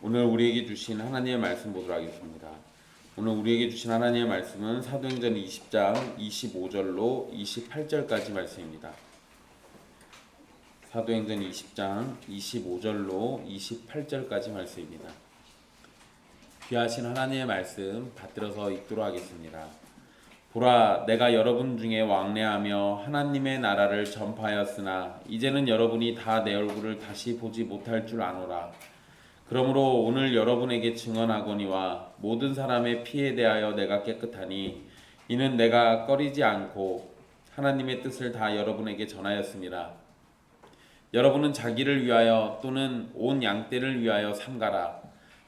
오늘 우리에게 주신 하나님의 말씀 보도록 하겠습니다. 오늘 우리에게 주신 하나님의 말씀은 사도행전 20장 25절로 28절까지 말씀입니다. 사도행전 20장 25절로 28절까지 말씀입니다. 귀하신 하나님의 말씀 받들어서 읽도록 하겠습니다. 보라, 내가 여러분 중에 왕래하며 하나님의 나라를 전파하였으나 이제는 여러분이 다 내 얼굴을 다시 보지 못할 줄 아노라. 그러므로 오늘 여러분에게 증언하거니와 모든 사람의 피에 대하여 내가 깨끗하니 이는 내가 꺼리지 않고 하나님의 뜻을 다 여러분에게 전하였습니다. 여러분은 자기를 위하여 또는 온 양떼를 위하여 삼가라.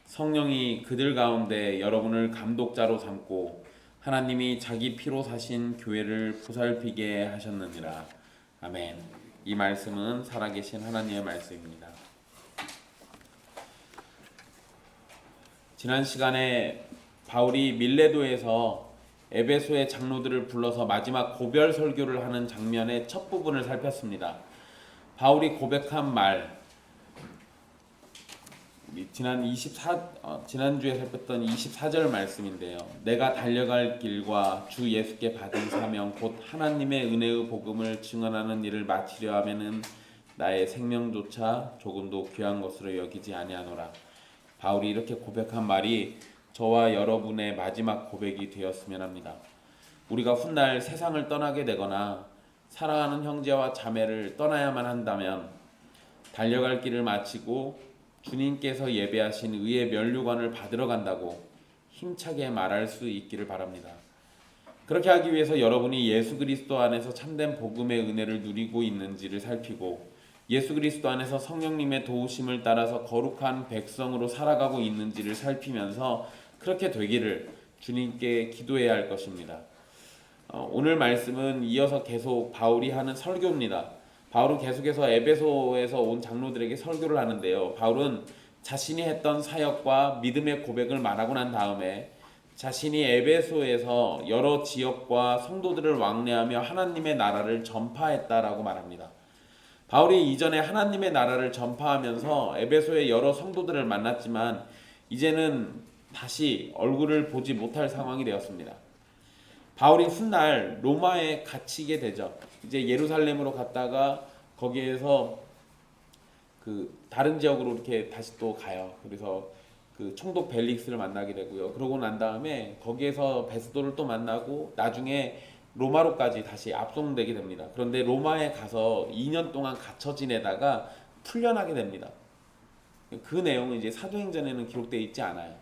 성령이 그들 가운데 여러분을 감독자로 삼고 하나님이 자기 피로 사신 교회를 보살피게 하셨느니라. 아멘. 이 말씀은 살아계신 하나님의 말씀입니다. 지난 시간에 바울이 밀레도에서 에베소의 장로들을 불러서 마지막 고별 설교를 하는 장면의 첫 부분을 살폈습니다. 바울이 고백한 말, 지난주에 살폈던 24절 말씀인데요. 내가 달려갈 길과 주 예수께 받은 사명 곧 하나님의 은혜의 복음을 증언하는 일을 마치려 하면은 나의 생명조차 조금도 귀한 것으로 여기지 아니하노라. 바울이 이렇게 고백한 말이 저와 여러분의 마지막 고백이 되었으면 합니다. 우리가 훗날 세상을 떠나게 되거나 사랑하는 형제와 자매를 떠나야만 한다면 달려갈 길을 마치고 주님께서 예배하신 의의 면류관을 받으러 간다고 힘차게 말할 수 있기를 바랍니다. 그렇게 하기 위해서 여러분이 예수 그리스도 안에서 참된 복음의 은혜를 누리고 있는지를 살피고 예수 그리스도 안에서 성령님의 도우심을 따라서 거룩한 백성으로 살아가고 있는지를 살피면서 그렇게 되기를 주님께 기도해야 할 것입니다. 오늘 말씀은 이어서 계속 바울이 하는 설교입니다. 바울은 계속해서 에베소에서 온 장로들에게 설교를 하는데요. 바울은 자신이 했던 사역과 믿음의 고백을 말하고 난 다음에 자신이 에베소에서 여러 지역과 성도들을 왕래하며 하나님의 나라를 전파했다라고 말합니다. 바울이 이전에 하나님의 나라를 전파하면서 에베소의 여러 성도들을 만났지만 이제는 다시 얼굴을 보지 못할 상황이 되었습니다. 바울이 훗날 로마에 갇히게 되죠. 이제 예루살렘으로 갔다가 거기에서 다른 지역으로 이렇게 다시 또 가요. 그래서 총독 벨릭스를 만나게 되고요. 그러고 난 다음에 거기에서 베스도를 또 만나고 나중에 로마로까지 다시 압송되게 됩니다. 그런데 로마에 가서 2년 동안 갇혀 지내다가 풀려나게 됩니다. 그 내용은 이제 사도행전에는 기록되어 있지 않아요.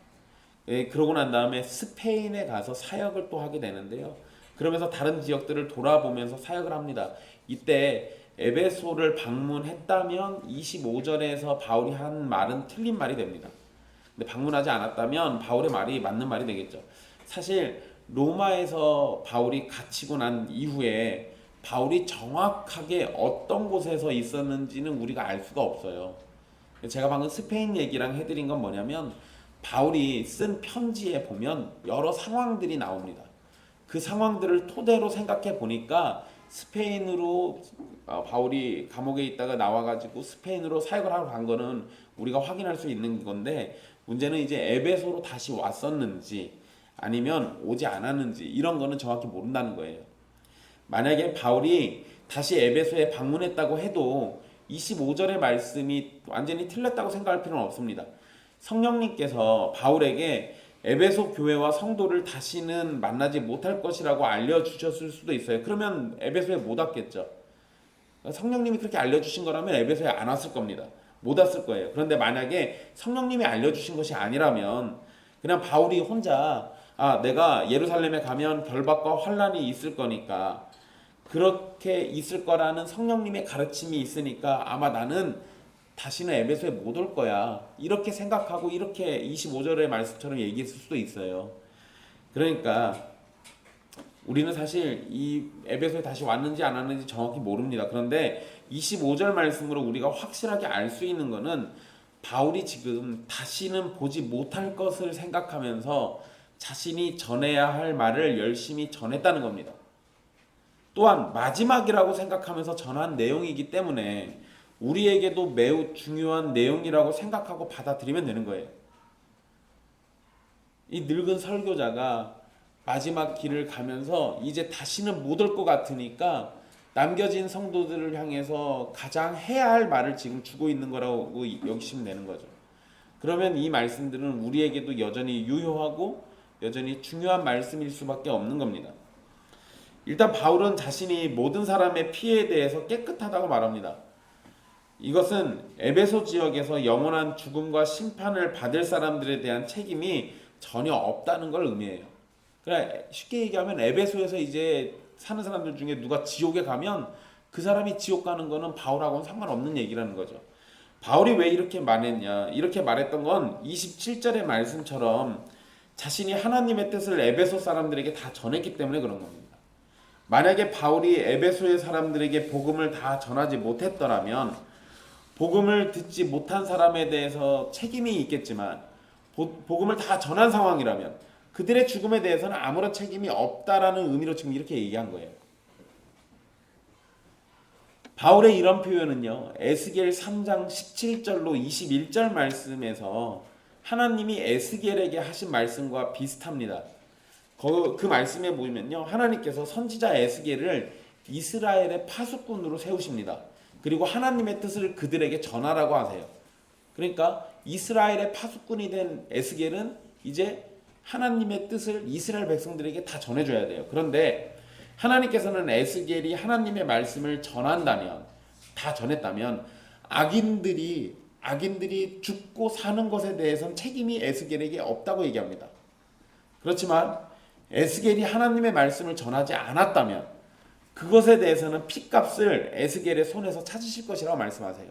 그러고 난 다음에 스페인에 가서 사역을 또 하게 되는데요. 그러면서 다른 지역들을 돌아보면서 사역을 합니다. 이때 에베소를 방문했다면 25절에서 바울이 한 말은 틀린 말이 됩니다. 근데 방문하지 않았다면 바울의 말이 맞는 말이 되겠죠. 사실 로마에서 바울이 갇히고 난 이후에 바울이 정확하게 어떤 곳에서 있었는지는 우리가 알 수가 없어요. 제가 방금 스페인 얘기랑 해드린 건 뭐냐면 바울이 쓴 편지에 보면 여러 상황들이 나옵니다. 그 상황들을 토대로 생각해 보니까 스페인으로 바울이 감옥에 있다가 나와가지고 스페인으로 사역을 하러 간 거는 우리가 확인할 수 있는 건데 문제는 이제 에베소로 다시 왔었는지 아니면 오지 않았는지 이런 거는 정확히 모른다는 거예요. 만약에 바울이 다시 에베소에 방문했다고 해도 25절의 말씀이 완전히 틀렸다고 생각할 필요는 없습니다. 성령님께서 바울에게 에베소 교회와 성도를 다시는 만나지 못할 것이라고 알려주셨을 수도 있어요. 그러면 에베소에 못 왔겠죠. 성령님이 그렇게 알려주신 거라면 에베소에 안 왔을 겁니다. 못 왔을 거예요. 그런데 만약에 성령님이 알려주신 것이 아니라면 그냥 바울이 혼자 내가 예루살렘에 가면 결박과 환란이 있을 거니까 그렇게 있을 거라는 성령님의 가르침이 있으니까 아마 나는 다시는 에베소에 못 올 거야 이렇게 생각하고 이렇게 25절의 말씀처럼 얘기했을 수도 있어요. 그러니까 우리는 사실 이 에베소에 다시 왔는지 안 왔는지 정확히 모릅니다. 그런데 25절 말씀으로 우리가 확실하게 알 수 있는 거는 바울이 지금 다시는 보지 못할 것을 생각하면서 자신이 전해야 할 말을 열심히 전했다는 겁니다. 또한 마지막이라고 생각하면서 전한 내용이기 때문에 우리에게도 매우 중요한 내용이라고 생각하고 받아들이면 되는 거예요. 이 늙은 설교자가 마지막 길을 가면서 이제 다시는 못 올 것 같으니까 남겨진 성도들을 향해서 가장 해야 할 말을 지금 주고 있는 거라고 여기시면 되는 거죠. 그러면 이 말씀들은 우리에게도 여전히 유효하고 여전히 중요한 말씀일 수밖에 없는 겁니다. 일단 바울은 자신이 모든 사람의 피해에 대해서 깨끗하다고 말합니다. 이것은 에베소 지역에서 영원한 죽음과 심판을 받을 사람들에 대한 책임이 전혀 없다는 걸 의미해요. 그러니까 쉽게 얘기하면 에베소에서 이제 사는 사람들 중에 누가 지옥에 가면 그 사람이 지옥 가는 거는 바울하고는 상관없는 얘기라는 거죠. 바울이 왜 이렇게 말했냐? 이렇게 말했던 건 27절의 말씀처럼 자신이 하나님의 뜻을 에베소 사람들에게 다 전했기 때문에 그런 겁니다. 만약에 바울이 에베소의 사람들에게 복음을 다 전하지 못했더라면 복음을 듣지 못한 사람에 대해서 책임이 있겠지만 복음을 다 전한 상황이라면 그들의 죽음에 대해서는 아무런 책임이 없다라는 의미로 지금 이렇게 얘기한 거예요. 바울의 이런 표현은요, 에스겔 3장 17절로 21절 말씀에서 하나님이 에스겔에게 하신 말씀과 비슷합니다. 그 말씀에 보면요, 하나님께서 선지자 에스겔을 이스라엘의 파수꾼으로 세우십니다. 그리고 하나님의 뜻을 그들에게 전하라고 하세요. 그러니까 이스라엘의 파수꾼이 된 에스겔은 이제 하나님의 뜻을 이스라엘 백성들에게 다 전해줘야 돼요. 그런데 하나님께서는 에스겔이 하나님의 말씀을 전한다면, 다 전했다면 악인들이 죽고 사는 것에 대해서는 책임이 에스겔에게 없다고 얘기합니다. 그렇지만 에스겔이 하나님의 말씀을 전하지 않았다면 그것에 대해서는 핏값을 에스겔의 손에서 찾으실 것이라고 말씀하세요.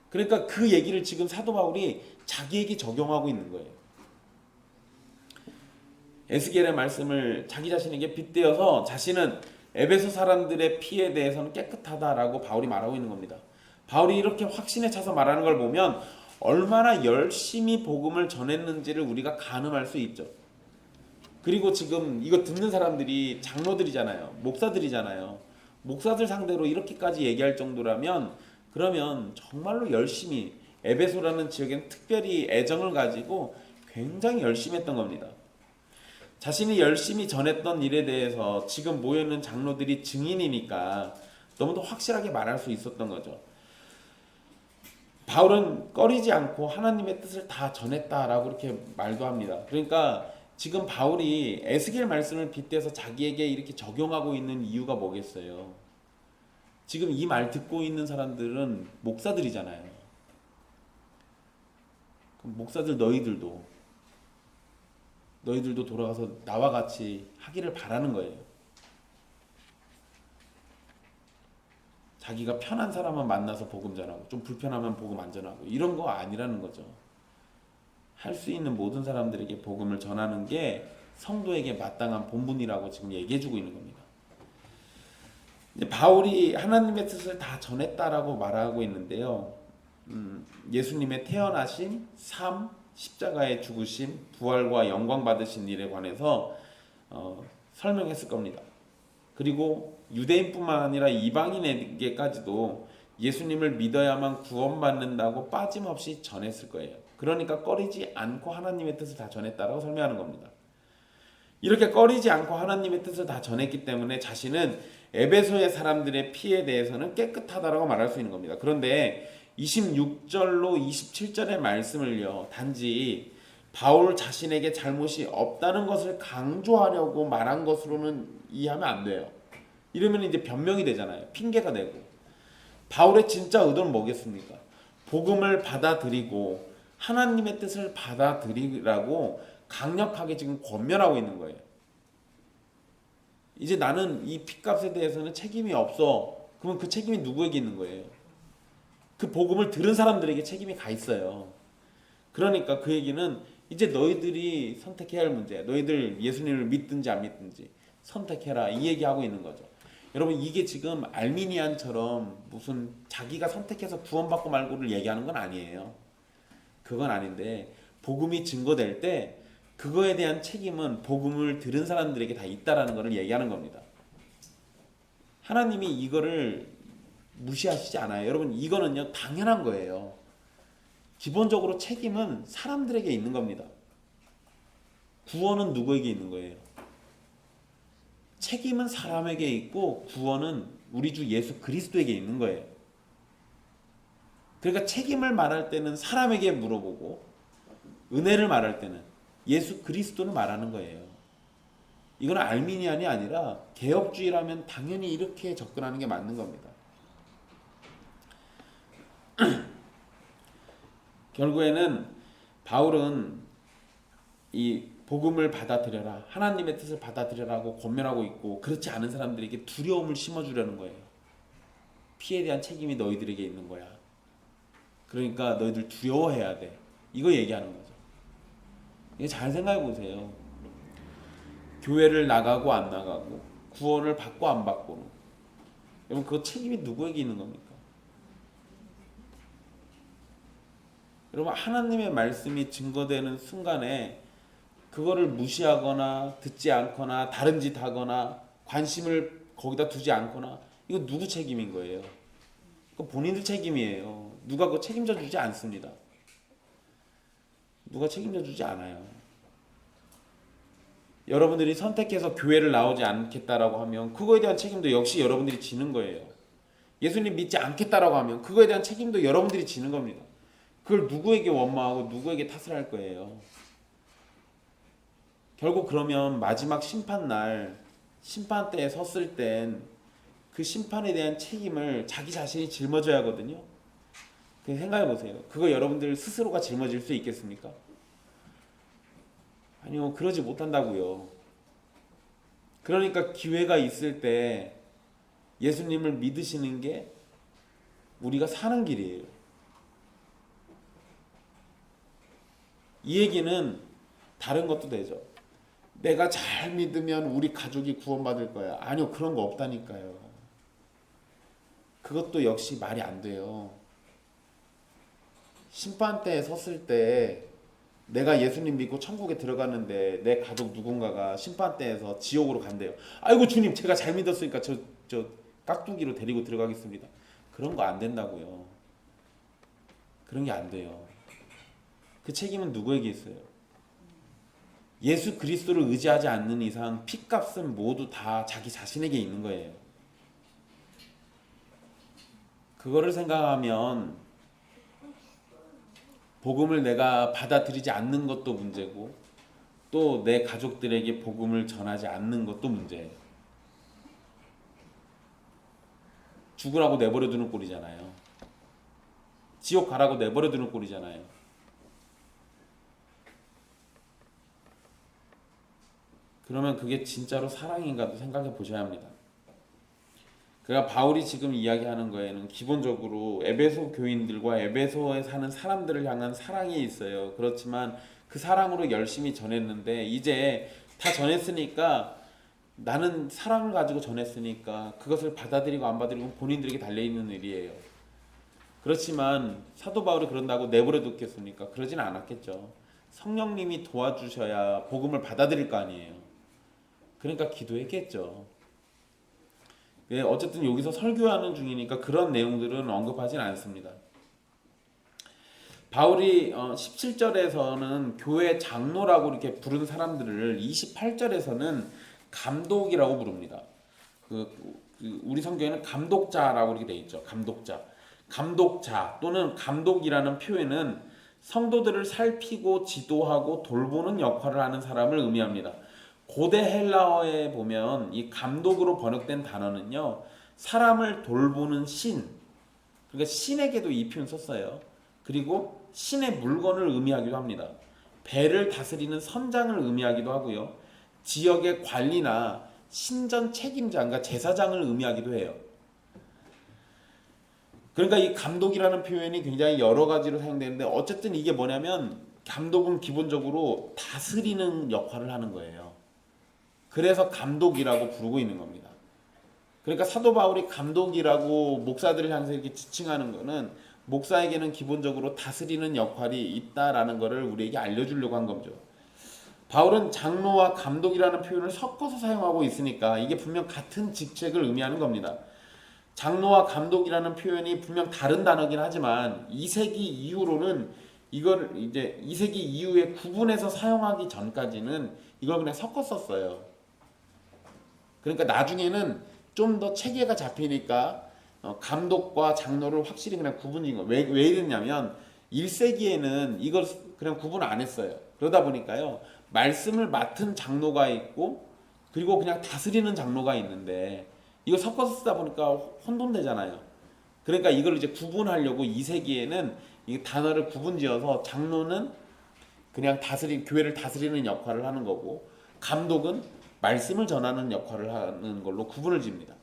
그러니까 그 얘기를 지금 사도 바울이 자기에게 적용하고 있는 거예요. 에스겔의 말씀을 자기 자신에게 빗대어서 자신은 에베소 사람들의 피에 대해서는 깨끗하다라고 바울이 말하고 있는 겁니다. 바울이 이렇게 확신에 차서 말하는 걸 보면 얼마나 열심히 복음을 전했는지를 우리가 가늠할 수 있죠. 그리고 지금 이거 듣는 사람들이 장로들이잖아요. 목사들이잖아요. 목사들 상대로 이렇게까지 얘기할 정도라면 그러면 정말로 열심히 에베소라는 지역에는 특별히 애정을 가지고 굉장히 열심히 했던 겁니다. 자신이 열심히 전했던 일에 대해서 지금 모여있는 장로들이 증인이니까 너무도 확실하게 말할 수 있었던 거죠. 바울은 꺼리지 않고 하나님의 뜻을 다 전했다라고 이렇게 말도 합니다. 그러니까 지금 바울이 에스겔 말씀을 빗대서 자기에게 이렇게 적용하고 있는 이유가 뭐겠어요? 지금 이 말 듣고 있는 사람들은 목사들이잖아요. 그럼 목사들 너희들도 돌아가서 나와 같이 하기를 바라는 거예요. 자기가 편한 사람만 만나서 복음 전하고 좀 불편하면 복음 안 전하고 이런 거 아니라는 거죠. 할 수 있는 모든 사람들에게 복음을 전하는 게 성도에게 마땅한 본분이라고 지금 얘기해주고 있는 겁니다. 바울이 하나님의 뜻을 다 전했다라고 말하고 있는데요. 예수님의 태어나심, 삶, 십자가의 죽으심, 부활과 영광 받으신 일에 관해서 설명했을 겁니다. 그리고 유대인뿐만 아니라 이방인에게까지도 예수님을 믿어야만 구원받는다고 빠짐없이 전했을 거예요. 그러니까 꺼리지 않고 하나님의 뜻을 다 전했다라고 설명하는 겁니다. 이렇게 꺼리지 않고 하나님의 뜻을 다 전했기 때문에 자신은 에베소의 사람들의 피에 대해서는 깨끗하다라고 말할 수 있는 겁니다. 그런데 26절로 27절의 말씀을요, 단지 바울 자신에게 잘못이 없다는 것을 강조하려고 말한 것으로는 이해하면 안 돼요. 이러면 이제 변명이 되잖아요. 핑계가 되고. 바울의 진짜 의도는 뭐겠습니까? 복음을 받아들이고 하나님의 뜻을 받아들이라고 강력하게 지금 권면하고 있는 거예요. 이제 나는 이 핏값에 대해서는 책임이 없어. 그러면 그 책임이 누구에게 있는 거예요? 그 복음을 들은 사람들에게 책임이 가 있어요. 그러니까 그 얘기는 이제 너희들이 선택해야 할 문제야. 너희들 예수님을 믿든지 안 믿든지 선택해라, 이 얘기하고 있는 거죠. 여러분, 이게 지금 알미니안처럼 무슨 자기가 선택해서 구원받고 말고를 얘기하는 건 아니에요. 그건 아닌데 복음이 증거될 때 그거에 대한 책임은 복음을 들은 사람들에게 다 있다라는 것을 얘기하는 겁니다. 하나님이 이거를 무시하시지 않아요. 여러분, 이거는요 당연한 거예요. 기본적으로 책임은 사람들에게 있는 겁니다. 구원은 누구에게 있는 거예요? 책임은 사람에게 있고 구원은 우리 주 예수 그리스도에게 있는 거예요. 그러니까 책임을 말할 때는 사람에게 물어보고 은혜를 말할 때는 예수 그리스도를 말하는 거예요. 이건 알미니안이 아니라 개혁주의라면 당연히 이렇게 접근하는 게 맞는 겁니다. 결국에는 바울은 이 복음을 받아들여라, 하나님의 뜻을 받아들여라고 권면하고 있고, 그렇지 않은 사람들에게 두려움을 심어주려는 거예요. 피해에 대한 책임이 너희들에게 있는 거야. 그러니까 너희들 두려워해야 돼. 이거 얘기하는 거죠. 이거 잘 생각해 보세요. 교회를 나가고 안 나가고, 구원을 받고 안 받고, 여러분 그 책임이 누구에게 있는 겁니까? 여러분 하나님의 말씀이 증거되는 순간에 그거를 무시하거나 듣지 않거나 다른 짓 하거나 관심을 거기다 두지 않거나, 이거 누구 책임인 거예요? 그거 본인들 책임이에요. 누가 그거 책임져 주지 않습니다. 누가 책임져 주지 않아요. 여러분들이 선택해서 교회를 나오지 않겠다라고 하면 그거에 대한 책임도 역시 여러분들이 지는 거예요. 예수님 믿지 않겠다라고 하면 그거에 대한 책임도 여러분들이 지는 겁니다. 그걸 누구에게 원망하고 누구에게 탓을 할 거예요? 결국 그러면 마지막 심판날, 심판대에 섰을 땐 그 심판에 대한 책임을 자기 자신이 짊어져야 하거든요. 생각해 보세요. 그거 여러분들 스스로가 짊어질 수 있겠습니까? 아니요, 그러지 못한다고요. 그러니까 기회가 있을 때 예수님을 믿으시는 게 우리가 사는 길이에요. 이 얘기는 다른 것도 되죠. 내가 잘 믿으면 우리 가족이 구원받을 거야. 아니요, 그런 거 없다니까요. 그것도 역시 말이 안 돼요. 심판대에 섰을 때 내가 예수님 믿고 천국에 들어갔는데 내 가족 누군가가 심판대에서 지옥으로 간대요. 아이고 주님, 제가 잘 믿었으니까 저 깍두기로 데리고 들어가겠습니다. 그런 거 안 된다고요. 그런 게 안 돼요. 그 책임은 누구에게 있어요? 예수 그리스도를 의지하지 않는 이상 핏값은 모두 다 자기 자신에게 있는 거예요. 그거를 생각하면 복음을 내가 받아들이지 않는 것도 문제고, 또 내 가족들에게 복음을 전하지 않는 것도 문제예요. 죽으라고 내버려두는 꼴이잖아요. 지옥 가라고 내버려두는 꼴이잖아요. 그러면 그게 진짜로 사랑인가도 생각해 보셔야 합니다. 그러니까 바울이 지금 이야기하는 거에는 기본적으로 에베소 교인들과 에베소에 사는 사람들을 향한 사랑이 있어요. 그렇지만 그 사랑으로 열심히 전했는데 이제 다 전했으니까, 나는 사랑을 가지고 전했으니까 그것을 받아들이고 안 받아들이고 본인들에게 달려있는 일이에요. 그렇지만 사도 바울이 그런다고 내버려 뒀겠습니까? 그러진 않았겠죠. 성령님이 도와주셔야 복음을 받아들일 거 아니에요. 그러니까 기도했겠죠. 네, 어쨌든 여기서 설교하는 중이니까 그런 내용들은 언급하진 않습니다. 바울이 17절에서는 교회 장로라고 이렇게 부른 사람들을 28절에서는 감독이라고 부릅니다. 우리 성경에는 감독자라고 이렇게 돼 있죠. 감독자 또는 감독이라는 표현은 성도들을 살피고 지도하고 돌보는 역할을 하는 사람을 의미합니다. 고대 헬라어에 보면 이 감독으로 번역된 단어는요, 사람을 돌보는 신, 그러니까 신에게도 이 표현 썼어요. 그리고 신의 물건을 의미하기도 합니다. 배를 다스리는 선장을 의미하기도 하고요, 지역의 관리나 신전 책임자, 그러니까 제사장을 의미하기도 해요. 그러니까 이 감독이라는 표현이 굉장히 여러 가지로 사용되는데, 어쨌든 이게 뭐냐면 감독은 기본적으로 다스리는 역할을 하는 거예요. 그래서 감독이라고 부르고 있는 겁니다. 그러니까 사도 바울이 감독이라고 목사들을 향해서 이렇게 지칭하는 거는 목사에게는 기본적으로 다스리는 역할이 있다라는 것을 우리에게 알려주려고 한 거죠. 바울은 장로와 감독이라는 표현을 섞어서 사용하고 있으니까 이게 분명 같은 직책을 의미하는 겁니다. 장로와 감독이라는 표현이 분명 다른 단어긴 하지만 2세기 이후로는 이걸 이제 2세기 이후에 구분해서 사용하기 전까지는 이걸 그냥 섞어 썼어요. 그러니까 나중에는 좀 더 체계가 잡히니까 감독과 장로를 확실히 그냥 구분인 거. 왜 이랬냐면 1세기에는 이걸 그냥 구분 안 했어요. 그러다 보니까요. 말씀을 맡은 장로가 있고 그리고 그냥 다스리는 장로가 있는데 이거 섞어서 쓰다 보니까 혼돈되잖아요. 그러니까 이걸 이제 구분하려고 2세기에는 이 단어를 구분지어서 장로는 그냥 교회를 다스리는 역할을 하는 거고 감독은 말씀을 전하는 역할을 하는 걸로 구분을 지습니다.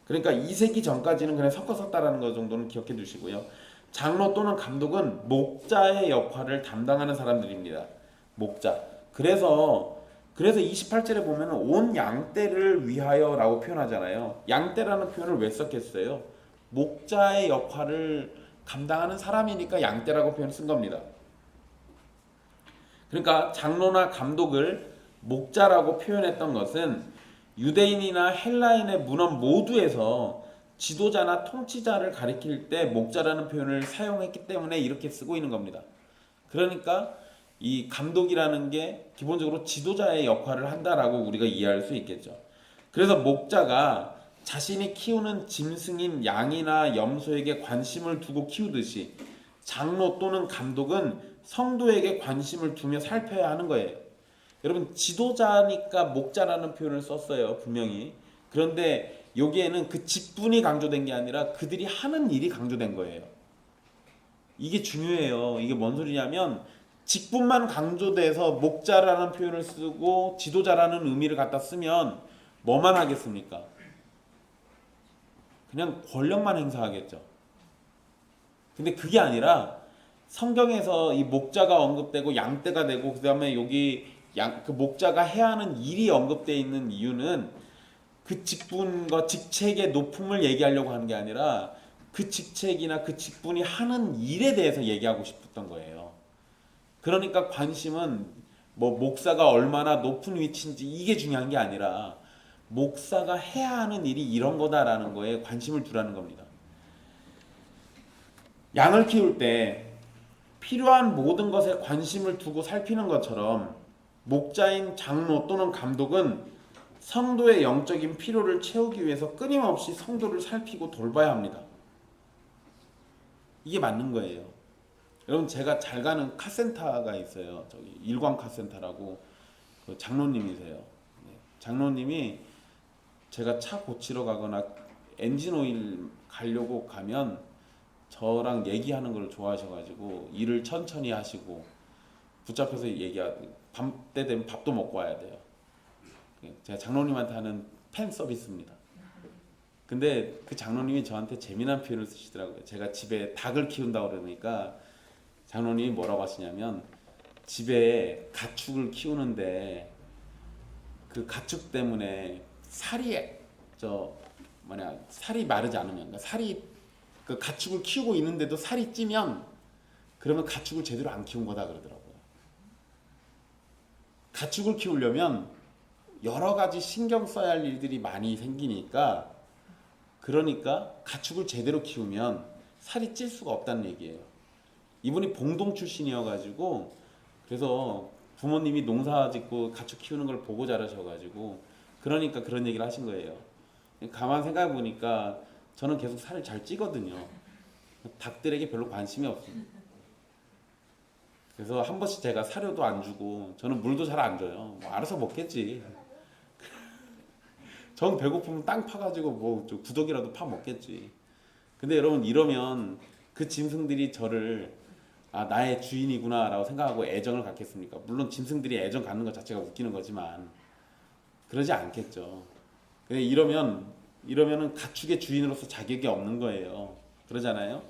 그러니까 2세기 전까지는 그냥 섞어 썼다라는 것 정도는 기억해 두시고요. 장로 또는 감독은 목자의 역할을 담당하는 사람들입니다. 목자. 그래서 28절에 보면 온 양떼를 위하여라고 표현하잖아요. 양떼라는 표현을 왜 썼겠어요? 목자의 역할을 감당하는 사람이니까 양떼라고 표현 쓴 겁니다. 그러니까 장로나 감독을 목자라고 표현했던 것은 유대인이나 헬라인의 문헌 모두에서 지도자나 통치자를 가리킬 때 목자라는 표현을 사용했기 때문에 이렇게 쓰고 있는 겁니다. 그러니까 이 감독이라는 게 기본적으로 지도자의 역할을 한다라고 우리가 이해할 수 있겠죠. 그래서 목자가 자신이 키우는 짐승인 양이나 염소에게 관심을 두고 키우듯이 장로 또는 감독은 성도에게 관심을 두며 살펴야 하는 거예요. 여러분 지도자니까 목자라는 표현을 썼어요. 분명히. 그런데 여기에는 그 직분이 강조된 게 아니라 그들이 하는 일이 강조된 거예요. 이게 중요해요. 이게 뭔 소리냐면 직분만 강조돼서 목자라는 표현을 쓰고 지도자라는 의미를 갖다 쓰면 뭐만 하겠습니까? 그냥 권력만 행사하겠죠. 근데 그게 아니라 성경에서 이 목자가 언급되고 양떼가 되고 그 다음에 여기 그 목자가 해야 하는 일이 언급되어 있는 이유는 그 직분과 직책의 높음을 얘기하려고 하는 게 아니라 그 직책이나 그 직분이 하는 일에 대해서 얘기하고 싶었던 거예요. 그러니까 관심은 뭐 목사가 얼마나 높은 위치인지 이게 중요한 게 아니라 목사가 해야 하는 일이 이런 거다라는 거에 관심을 두라는 겁니다. 양을 키울 때 필요한 모든 것에 관심을 두고 살피는 것처럼 목자인 장로 또는 감독은 성도의 영적인 필요를 채우기 위해서 끊임없이 성도를 살피고 돌봐야 합니다. 이게 맞는 거예요. 여러분 제가 잘 가는 카센터가 있어요. 저기 일광 카센터라고 그 장로님이세요. 장로님이 제가 차 고치러 가거나 엔진 오일 가려고 가면 저랑 얘기하는 걸 좋아하셔가지고 일을 천천히 하시고 붙잡혀서 밤 때 되면 밥도 먹고 와야 돼요. 제가 장로님한테 하는 팬 서비스입니다. 근데 그 장로님이 저한테 재미난 표현을 쓰시더라고요. 제가 집에 닭을 키운다고 그러니까 장로님이 뭐라고 하시냐면 집에 가축을 키우는데 그 가축 때문에 살이 마르지 않으면 그 가축을 키우고 있는데도 살이 찌면 그러면 가축을 제대로 안 키운 거다 그러더라고요. 가축을 키우려면 여러 가지 신경 써야 할 일들이 많이 생기니까 그러니까 가축을 제대로 키우면 살이 찔 수가 없다는 얘기예요. 이분이 봉동 출신이어가지고 그래서 부모님이 농사 짓고 가축 키우는 걸 보고 자라셔가지고 그러니까 그런 얘기를 하신 거예요. 가만 생각해 보니까 저는 계속 살을 잘 찌거든요. 닭들에게 별로 관심이 없습니다. 그래서 한 번씩 제가 사료도 안 주고 저는 물도 잘 안 줘요. 뭐 알아서 먹겠지. 전 배고프면 땅 파가지고 뭐 구더기라도 파 먹겠지. 근데 여러분 이러면 그 짐승들이 저를 나의 주인이구나 라고 생각하고 애정을 갖겠습니까? 물론 짐승들이 애정 갖는 것 자체가 웃기는 거지만 그러지 않겠죠. 근데 이러면은 가축의 주인으로서 자격이 없는 거예요. 그러잖아요.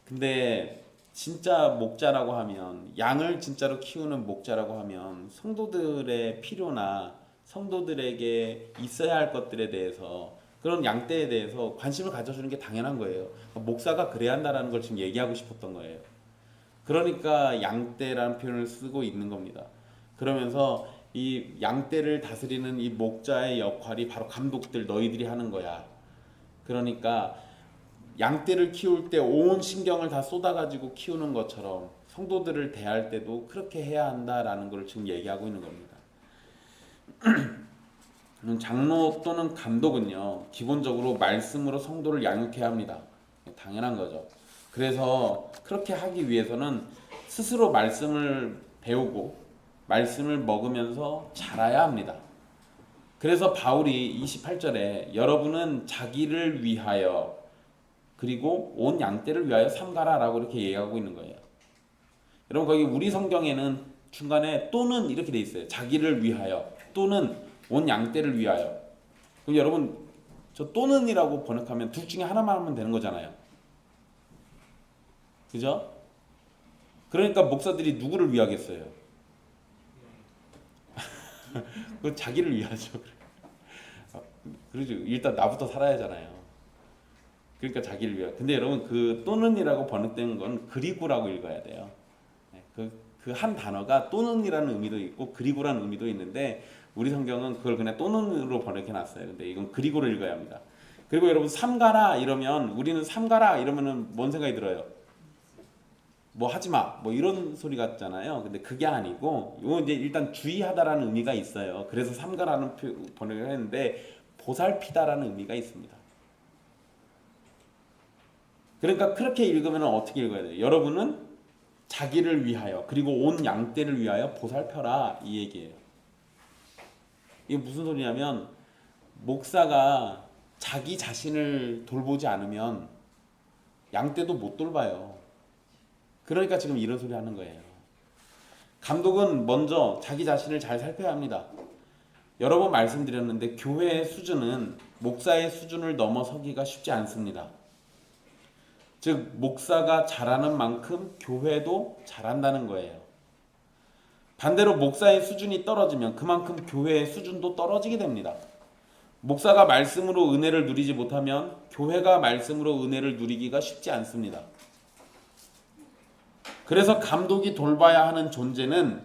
근데 진짜 목자라고 하면 양을 진짜로 키우는 목자라고 하면 성도들의 필요나 성도들에게 있어야 할 것들에 대해서 그런 양떼에 대해서 관심을 가져주는 게 당연한 거예요. 목사가 그래야 한다는 걸 지금 얘기하고 싶었던 거예요. 그러니까 양떼라는 표현을 쓰고 있는 겁니다. 그러면서 이 양떼를 다스리는 이 목자의 역할이 바로 감독들 너희들이 하는 거야. 그러니까 양떼를 키울 때 온 신경을 다 쏟아가지고 키우는 것처럼 성도들을 대할 때도 그렇게 해야 한다라는 걸 지금 얘기하고 있는 겁니다. 장로 또는 감독은요, 기본적으로 말씀으로 성도를 양육해야 합니다. 당연한 거죠. 그래서 그렇게 하기 위해서는 스스로 말씀을 배우고 말씀을 먹으면서 자라야 합니다. 그래서 바울이 28절에 여러분은 자기를 위하여 그리고 온 양떼를 위하여 삼가라라고 이렇게 얘기하고 있는 거예요. 여러분 거기 우리 성경에는 중간에 또는 이렇게 돼 있어요. 자기를 위하여 또는 온 양떼를 위하여. 그럼 여러분 저 또는이라고 번역하면 둘 중에 하나만 하면 되는 거잖아요. 그죠? 그러니까 목사들이 누구를 위하겠어요? 그 자기를 위하죠. 그러죠. 일단 나부터 살아야 하잖아요. 그러니까 자기를 위하. 근데 여러분 그 또는이라고 번역된 건 그리고라고 읽어야 돼요. 그 한 단어가 또는이라는 의미도 있고 그리고라는 의미도 있는데 우리 성경은 그걸 그냥 또는으로 번역해 놨어요. 근데 이건 그리고를 읽어야 합니다. 그리고 여러분 삼가라 이러면 우리는 삼가라 이러면은 뭔 생각이 들어요? 뭐 하지마 뭐 이런 소리 같잖아요. 근데 그게 아니고 이거 이제 일단 주의하다라는 의미가 있어요. 그래서 삼가라는 번역을 했는데 보살피다라는 의미가 있습니다. 그러니까 그렇게 읽으면 어떻게 읽어야 돼요? 여러분은 자기를 위하여 그리고 온 양떼를 위하여 보살펴라 이 얘기예요. 이게 무슨 소리냐면 목사가 자기 자신을 돌보지 않으면 양떼도 못 돌봐요. 그러니까 지금 이런 소리 하는 거예요. 감독은 먼저 자기 자신을 잘 살펴야 합니다. 여러 번 말씀드렸는데 교회의 수준은 목사의 수준을 넘어서기가 쉽지 않습니다. 즉 목사가 잘하는 만큼 교회도 잘한다는 거예요. 반대로 목사의 수준이 떨어지면 그만큼 교회의 수준도 떨어지게 됩니다. 목사가 말씀으로 은혜를 누리지 못하면 교회가 말씀으로 은혜를 누리기가 쉽지 않습니다. 그래서 감독이 돌봐야 하는 존재는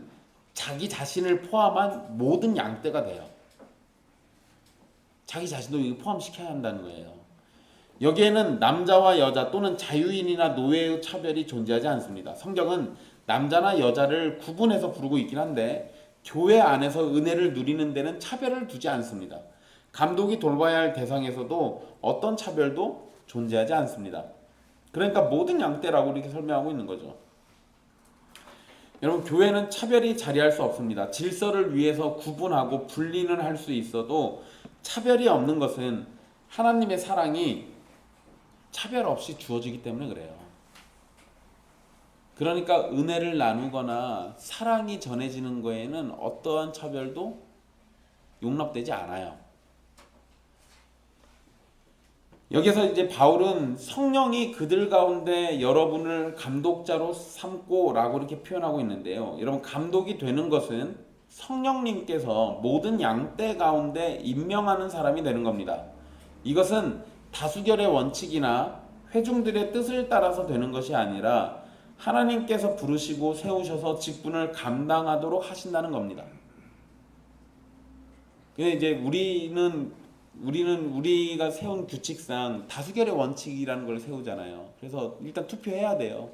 자기 자신을 포함한 모든 양떼가 돼요. 자기 자신도 포함시켜야 한다는 거예요. 여기에는 남자와 여자 또는 자유인이나 노예의 차별이 존재하지 않습니다. 성경은 남자나 여자를 구분해서 부르고 있긴 한데 교회 안에서 은혜를 누리는 데는 차별을 두지 않습니다. 감독이 돌봐야 할 대상에서도 어떤 차별도 존재하지 않습니다. 그러니까 모든 양떼라고 이렇게 설명하고 있는 거죠. 여러분 교회는 차별이 자리할 수 없습니다. 질서를 위해서 구분하고 분리는 할 수 있어도 차별이 없는 것은 하나님의 사랑이 차별 없이 주어지기 때문에 그래요. 그러니까 은혜를 나누거나 사랑이 전해지는 거에는 어떠한 차별도 용납되지 않아요. 여기서 이제 바울은 성령이 그들 가운데 여러분을 감독자로 삼고 라고 이렇게 표현하고 있는데요. 여러분 감독이 되는 것은 성령님께서 모든 양떼 가운데 임명하는 사람이 되는 겁니다. 이것은 다수결의 원칙이나 회중들의 뜻을 따라서 되는 것이 아니라 하나님께서 부르시고 세우셔서 직분을 감당하도록 하신다는 겁니다. 근데 이제 우리가 세운 규칙상 다수결의 원칙이라는 걸 세우잖아요. 그래서 일단 투표해야 돼요.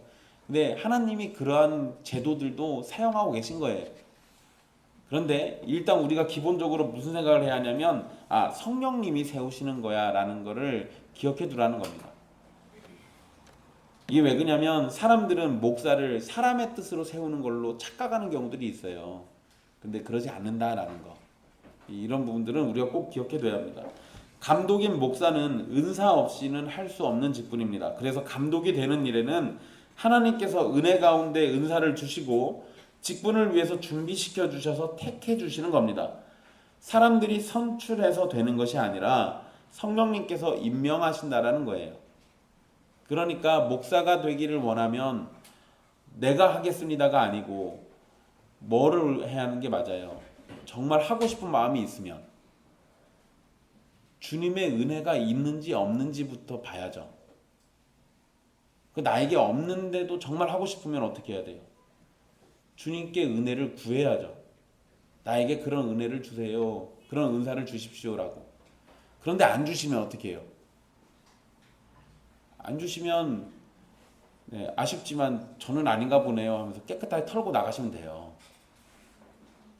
근데 하나님이 그러한 제도들도 사용하고 계신 거예요. 그런데 일단 우리가 기본적으로 무슨 생각을 해야 하냐면 성령님이 세우시는 거야 라는 거를 기억해 두라는 겁니다. 이게 왜 그러냐면 사람들은 목사를 사람의 뜻으로 세우는 걸로 착각하는 경우들이 있어요. 근데 그러지 않는다라는 거. 이런 부분들은 우리가 꼭 기억해 둬야 합니다. 감독인 목사는 은사 없이는 할 수 없는 직분입니다. 그래서 감독이 되는 일에는 하나님께서 은혜 가운데 은사를 주시고 직분을 위해서 준비시켜 주셔서 택해 주시는 겁니다. 사람들이 선출해서 되는 것이 아니라 성령님께서 임명하신다라는 거예요. 그러니까 목사가 되기를 원하면 내가 하겠습니다가 아니고 뭐를 해야 하는 게 맞아요. 정말 하고 싶은 마음이 있으면 주님의 은혜가 있는지 없는지부터 봐야죠. 나에게 없는데도 정말 하고 싶으면 어떻게 해야 돼요? 주님께 은혜를 구해야죠. 나에게 그런 은혜를 주세요. 그런 은사를 주십시오라고. 그런데 안 주시면 어떻게 해요? 안 주시면 네, 아쉽지만 저는 아닌가 보네요 하면서 깨끗하게 털고 나가시면 돼요.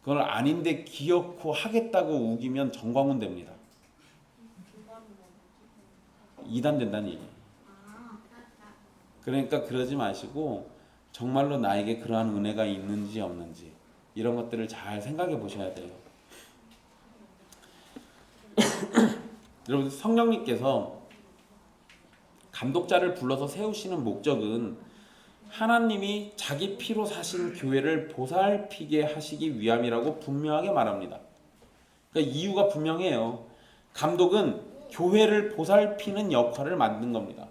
그걸 아닌데 기어코 하겠다고 우기면 정광훈 됩니다. 이단 된다는 얘기예요. 그러니까 그러지 마시고 정말로 나에게 그러한 은혜가 있는지 없는지 이런 것들을 잘 생각해 보셔야 돼요. 여러분, 성령님께서 감독자를 불러서 세우시는 목적은 하나님이 자기 피로 사신 교회를 보살피게 하시기 위함이라고 분명하게 말합니다. 그러니까 이유가 분명해요. 감독은 교회를 보살피는 역할을 만든 겁니다.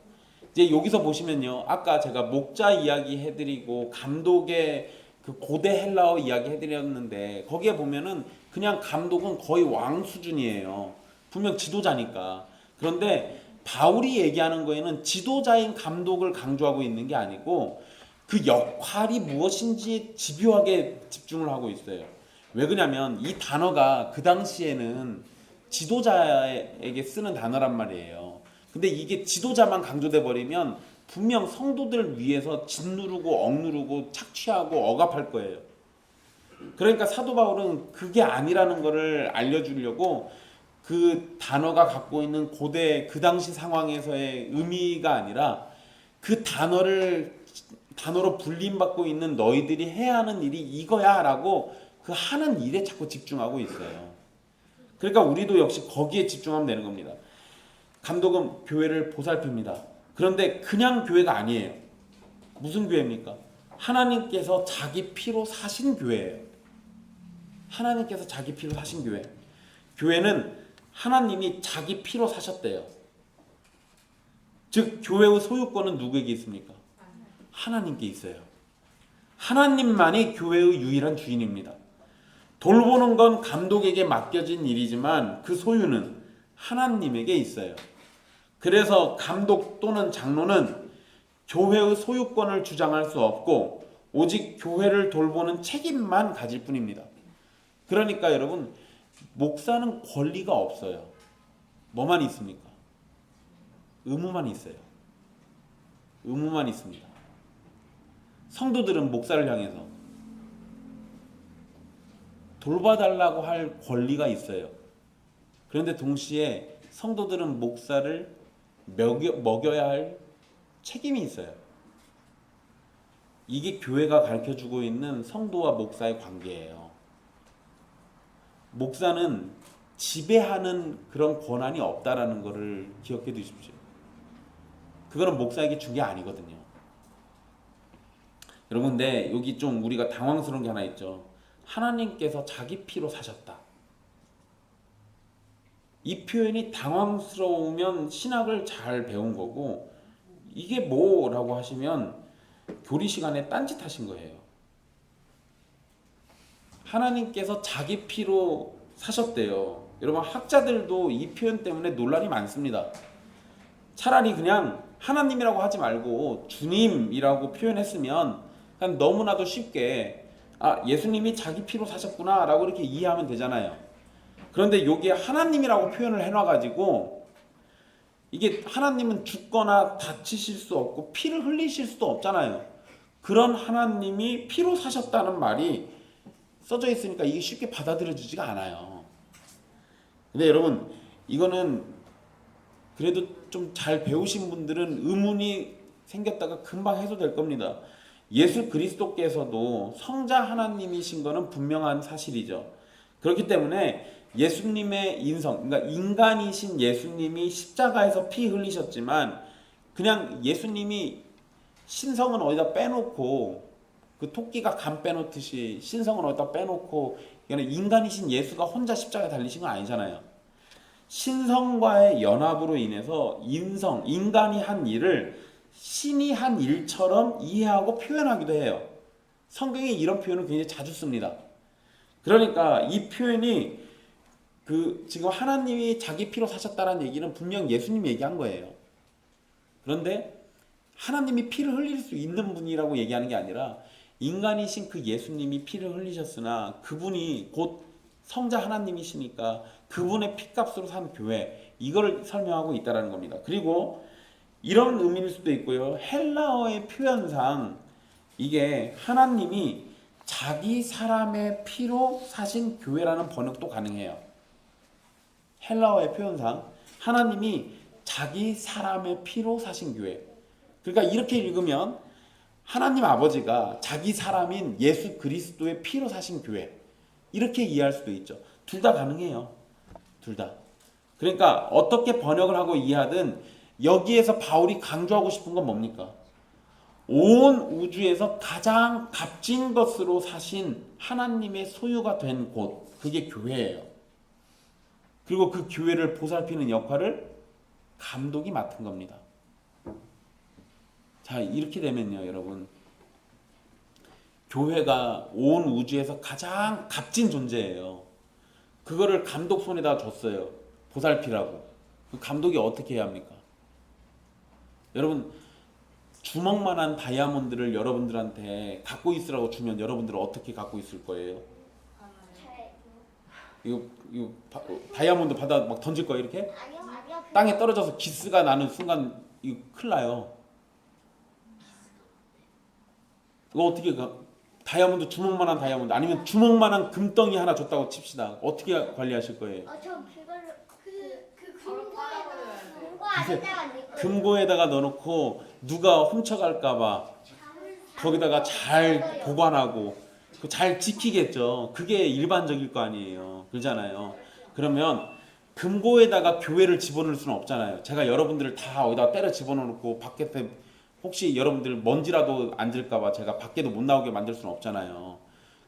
이제 여기서 보시면요, 아까 제가 목자 이야기 해드리고 감독의 그 고대 헬라어 이야기 해드렸는데 거기에 보면은 그냥 감독은 거의 왕 수준이에요. 분명 지도자니까. 그런데 바울이 얘기하는 거에는 지도자인 감독을 강조하고 있는 게 아니고 그 역할이 무엇인지 집요하게 집중을 하고 있어요. 왜 그러냐면 이 단어가 그 당시에는 지도자에게 쓰는 단어란 말이에요. 근데 이게 지도자만 강조돼 버리면 분명 성도들을 위해서 짓누르고 억누르고 착취하고 억압할 거예요. 그러니까 사도 바울은 그게 아니라는 것을 알려주려고 그 단어가 갖고 있는 고대 그 당시 상황에서의 의미가 아니라 그 단어로 불림받고 있는 너희들이 해야 하는 일이 이거야 라고 그 하는 일에 자꾸 집중하고 있어요. 그러니까 우리도 역시 거기에 집중하면 되는 겁니다. 감독은 교회를 보살핍니다. 그런데 그냥 교회가 아니에요. 무슨 교회입니까? 하나님께서 자기 피로 사신 교회예요. 하나님께서 자기 피로 사신 교회. 교회는 하나님이 자기 피로 사셨대요. 즉 교회의 소유권은 누구에게 있습니까? 하나님께 있어요. 하나님만이 교회의 유일한 주인입니다. 돌보는 건 감독에게 맡겨진 일이지만 그 소유는 하나님에게 있어요. 그래서 감독 또는 장로는 교회의 소유권을 주장할 수 없고 오직 교회를 돌보는 책임만 가질 뿐입니다. 그러니까 여러분, 목사는 권리가 없어요. 뭐만 있습니까? 의무만 있어요. 의무만 있습니다. 성도들은 목사를 향해서 돌봐달라고 할 권리가 있어요. 그런데 동시에 성도들은 목사를 먹여야 할 책임이 있어요. 이게 교회가 가르쳐주고 있는 성도와 목사의 관계예요. 목사는 지배하는 그런 권한이 없다라는 것을 기억해 두십시오. 그거는 목사에게 준 게 아니거든요. 여러분, 근데 여기 좀 우리가 당황스러운 게 하나 있죠. 하나님께서 자기 피로 사셨다. 이 표현이 당황스러우면 신학을 잘 배운 거고, 이게 뭐라고 하시면 교리 시간에 딴짓 하신 거예요. 하나님께서 자기 피로 사셨대요. 여러분, 학자들도 이 표현 때문에 논란이 많습니다. 차라리 그냥 하나님이라고 하지 말고 주님이라고 표현했으면 그냥 너무나도 쉽게 예수님이 자기 피로 사셨구나 라고 이렇게 이해하면 되잖아요. 그런데 여기에 하나님이라고 표현을 해놔가지고 이게 하나님은 죽거나 다치실 수 없고 피를 흘리실 수도 없잖아요. 그런 하나님이 피로 사셨다는 말이 써져 있으니까 이게 쉽게 받아들여지지가 않아요. 근데 여러분, 이거는 그래도 좀 잘 배우신 분들은 의문이 생겼다가 금방 해소될 겁니다. 예수 그리스도께서도 성자 하나님이신 것은 분명한 사실이죠. 그렇기 때문에 예수님의 인성, 그러니까 인간이신 예수님이 십자가에서 피 흘리셨지만 그냥 예수님이 신성은 어디다 빼놓고 그 토끼가 간 빼놓듯이 신성은 어디다 빼놓고 인간이신 예수가 혼자 십자가에 달리신 건 아니잖아요. 신성과의 연합으로 인해서 인간이 한 일을 신이 한 일처럼 이해하고 표현하기도 해요. 성경에 이런 표현을 굉장히 자주 씁니다. 그러니까 이 표현이 지금 하나님이 자기 피로 사셨다는 얘기는 분명 예수님이 얘기한 거예요. 그런데 하나님이 피를 흘릴 수 있는 분이라고 얘기하는 게 아니라 인간이신 그 예수님이 피를 흘리셨으나 그분이 곧 성자 하나님이시니까 그분의 피값으로 산 교회, 이걸 설명하고 있다는 겁니다. 그리고 이런 의미일 수도 있고요. 헬라어의 표현상 이게 하나님이 자기 사람의 피로 사신 교회라는 번역도 가능해요. 헬라어의 표현상 하나님이 자기 사람의 피로 사신 교회. 그러니까 이렇게 읽으면 하나님 아버지가 자기 사람인 예수 그리스도의 피로 사신 교회. 이렇게 이해할 수도 있죠. 둘 다 가능해요. 둘 다. 그러니까 어떻게 번역을 하고 이해하든 여기에서 바울이 강조하고 싶은 건 뭡니까? 온 우주에서 가장 값진 것으로 사신 하나님의 소유가 된 곳, 그게 교회예요. 그리고 그 교회를 보살피는 역할을 감독이 맡은 겁니다. 자, 이렇게 되면요, 여러분. 교회가 온 우주에서 가장 값진 존재예요. 그거를 감독 손에다 줬어요. 보살피라고. 그 감독이 어떻게 해야 합니까? 여러분, 주먹만한 다이아몬드를 여러분들한테 갖고 있으라고 주면 여러분들은 어떻게 갖고 있을 거예요? 이거 다이아몬드 받아 막 던질 거예요, 이렇게? 아니요. 땅에 떨어져서 기스가 나는 순간 이거 큰일 나요. 이거 어떻게 다이아몬드 주먹만한 다이아몬드 아니면 주먹만한 금덩이 하나 줬다고 칩시다. 어떻게 관리하실 거예요? 저 그걸로 금고 안에다가 넣고 금고에다가 넣어놓고 누가 훔쳐갈까봐 거기다가 잘 보관하고 잘 지키겠죠. 그게 일반적일 거 아니에요. 그러잖아요. 그러면 금고에다가 교회를 집어넣을 수는 없잖아요. 제가 여러분들을 다 어디다 때려 집어넣고 밖에 혹시 여러분들 먼지라도 앉을까봐 제가 밖에도 못 나오게 만들 수는 없잖아요.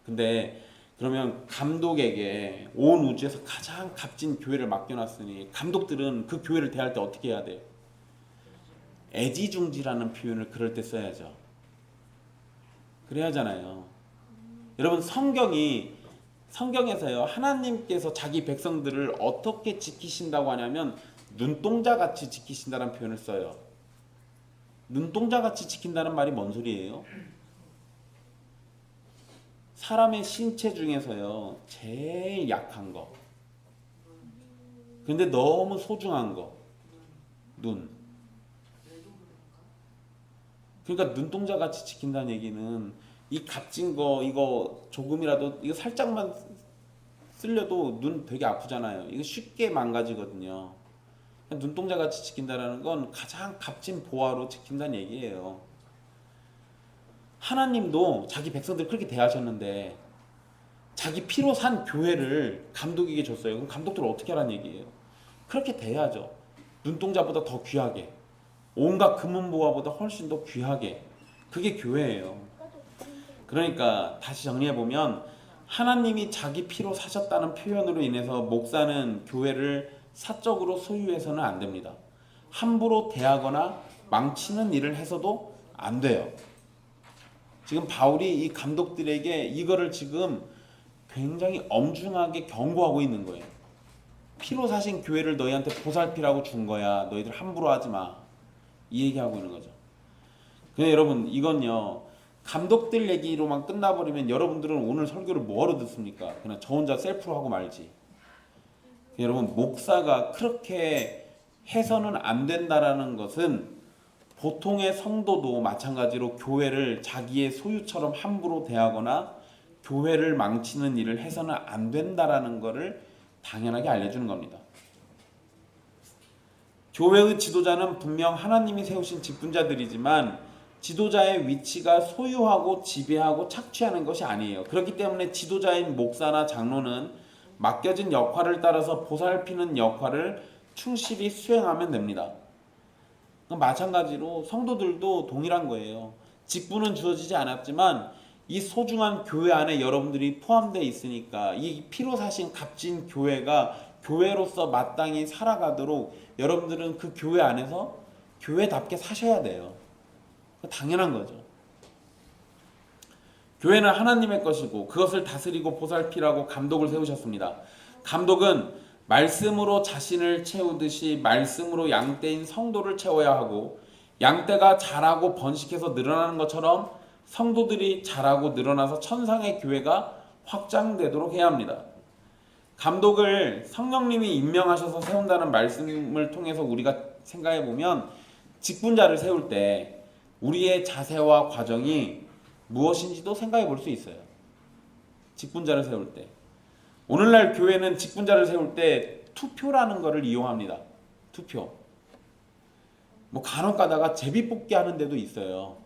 근데 그러면 감독에게 온 우주에서 가장 값진 교회를 맡겨놨으니 감독들은 그 교회를 대할 때 어떻게 해야 돼요? 애지중지라는 표현을 그럴 때 써야죠. 그래야 하잖아요. 여러분 성경에서요 하나님께서 자기 백성들을 어떻게 지키신다고 하냐면 눈동자같이 지키신다는 표현을 써요. 눈동자같이 지킨다는 말이 뭔 소리예요? 사람의 신체 중에서요 제일 약한 거 근데 너무 소중한 거 눈. 그러니까 눈동자같이 지킨다는 얘기는 이 값진 거 이거 조금이라도 이거 살짝만 쓸려도 눈 되게 아프잖아요. 이거 쉽게 망가지거든요. 눈동자같이 지킨다는 건 가장 값진 보화로 지킨다는 얘기예요. 하나님도 자기 백성들 그렇게 대하셨는데 자기 피로 산 교회를 감독에게 줬어요. 그럼 감독들은 어떻게 하라는 얘기예요? 그렇게 대해야죠. 눈동자보다 더 귀하게 온갖 금은보화보다 훨씬 더 귀하게 그게 교회예요. 그러니까 다시 정리해보면 하나님이 자기 피로 사셨다는 표현으로 인해서 목사는 교회를 사적으로 소유해서는 안 됩니다. 함부로 대하거나 망치는 일을 해서도 안 돼요. 지금 바울이 이 감독들에게 이거를 지금 굉장히 엄중하게 경고하고 있는 거예요. 피로 사신 교회를 너희한테 보살피라고 준 거야. 너희들 함부로 하지 마. 이 얘기하고 있는 거죠. 근데 여러분 이건요. 감독들 얘기로만 끝나버리면 여러분들은 오늘 설교를 뭐하러 듣습니까? 그냥 저 혼자 셀프로 하고 말지. 여러분 목사가 그렇게 해서는 안 된다라는 것은 보통의 성도도 마찬가지로 교회를 자기의 소유처럼 함부로 대하거나 교회를 망치는 일을 해서는 안 된다라는 것을 당연하게 알려주는 겁니다. 교회의 지도자는 분명 하나님이 세우신 직분자들이지만 지도자의 위치가 소유하고 지배하고 착취하는 것이 아니에요. 그렇기 때문에 지도자인 목사나 장로는 맡겨진 역할을 따라서 보살피는 역할을 충실히 수행하면 됩니다. 마찬가지로 성도들도 동일한 거예요. 직분은 주어지지 않았지만 이 소중한 교회 안에 여러분들이 포함되어 있으니까 이 피로 사신 값진 교회가 교회로서 마땅히 살아가도록 여러분들은 그 교회 안에서 교회답게 사셔야 돼요. 당연한 거죠. 교회는 하나님의 것이고 그것을 다스리고 보살피라고 감독을 세우셨습니다. 감독은 말씀으로 자신을 채우듯이 말씀으로 양떼인 성도를 채워야 하고 양떼가 자라고 번식해서 늘어나는 것처럼 성도들이 자라고 늘어나서 천상의 교회가 확장되도록 해야 합니다. 감독을 성령님이 임명하셔서 세운다는 말씀을 통해서 우리가 생각해 보면 직분자를 세울 때 우리의 자세와 과정이 무엇인지도 생각해 볼 수 있어요. 직분자를 세울 때. 오늘날 교회는 직분자를 세울 때 투표라는 것을 이용합니다. 투표. 뭐 간혹 가다가 제비뽑기 하는 데도 있어요.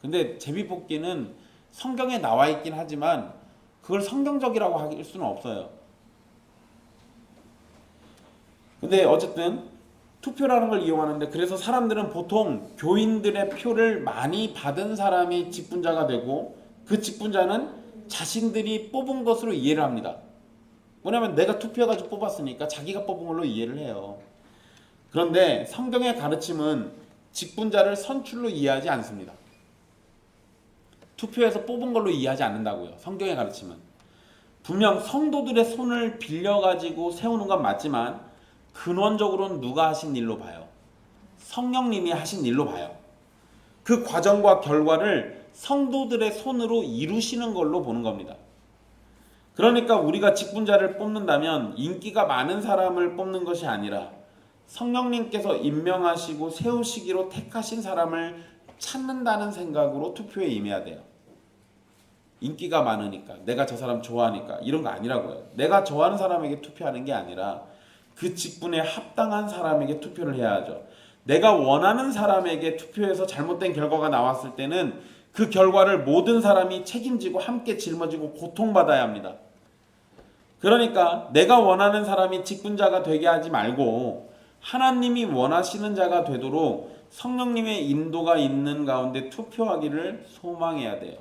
근데 제비뽑기는 성경에 나와 있긴 하지만 그걸 성경적이라고 할 수는 없어요. 근데 어쨌든 투표라는 걸 이용하는데, 그래서 사람들은 보통 교인들의 표를 많이 받은 사람이 직분자가 되고 그 직분자는 자신들이 뽑은 것으로 이해를 합니다. 뭐냐면 내가 투표해가지고 뽑았으니까 자기가 뽑은 걸로 이해를 해요. 그런데 성경의 가르침은 직분자를 선출로 이해하지 않습니다. 투표해서 뽑은 걸로 이해하지 않는다고요. 성경의 가르침은. 분명 성도들의 손을 빌려가지고 세우는 건 맞지만 근원적으로는 누가 하신 일로 봐요? 성령님이 하신 일로 봐요. 그 과정과 결과를 성도들의 손으로 이루시는 걸로 보는 겁니다. 그러니까 우리가 직분자를 뽑는다면 인기가 많은 사람을 뽑는 것이 아니라 성령님께서 임명하시고 세우시기로 택하신 사람을 찾는다는 생각으로 투표에 임해야 돼요. 인기가 많으니까, 내가 저 사람 좋아하니까 이런 거 아니라고요. 내가 좋아하는 사람에게 투표하는 게 아니라 그 직분에 합당한 사람에게 투표를 해야 하죠. 내가 원하는 사람에게 투표해서 잘못된 결과가 나왔을 때는 그 결과를 모든 사람이 책임지고 함께 짊어지고 고통받아야 합니다. 그러니까 내가 원하는 사람이 직분자가 되게 하지 말고 하나님이 원하시는 자가 되도록 성령님의 인도가 있는 가운데 투표하기를 소망해야 돼요.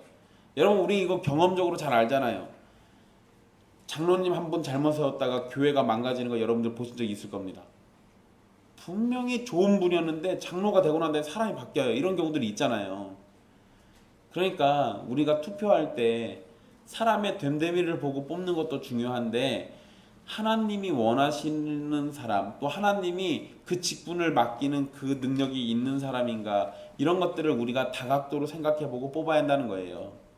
여러분, 우리 이거 경험적으로 잘 알잖아요. 장로님 한 분 잘못 세웠다가 교회가 망가지는 거 여러분들 보신 적 있을 겁니다. 분명히 좋은 분이었는데 장로가 되고 난 다음에 사람이 바뀌어요. 이런 경우들이 있잖아요. 그러니까 우리가 투표할 때 사람의 됨됨이를 보고 뽑는 것도 중요한데 하나님이 원하시는 사람, 또 하나님이 그 직분을 맡기는 그 능력이 있는 사람인가, 이런 것들을 우리가 다각도로 생각해보고 뽑아야 한다는 거예요.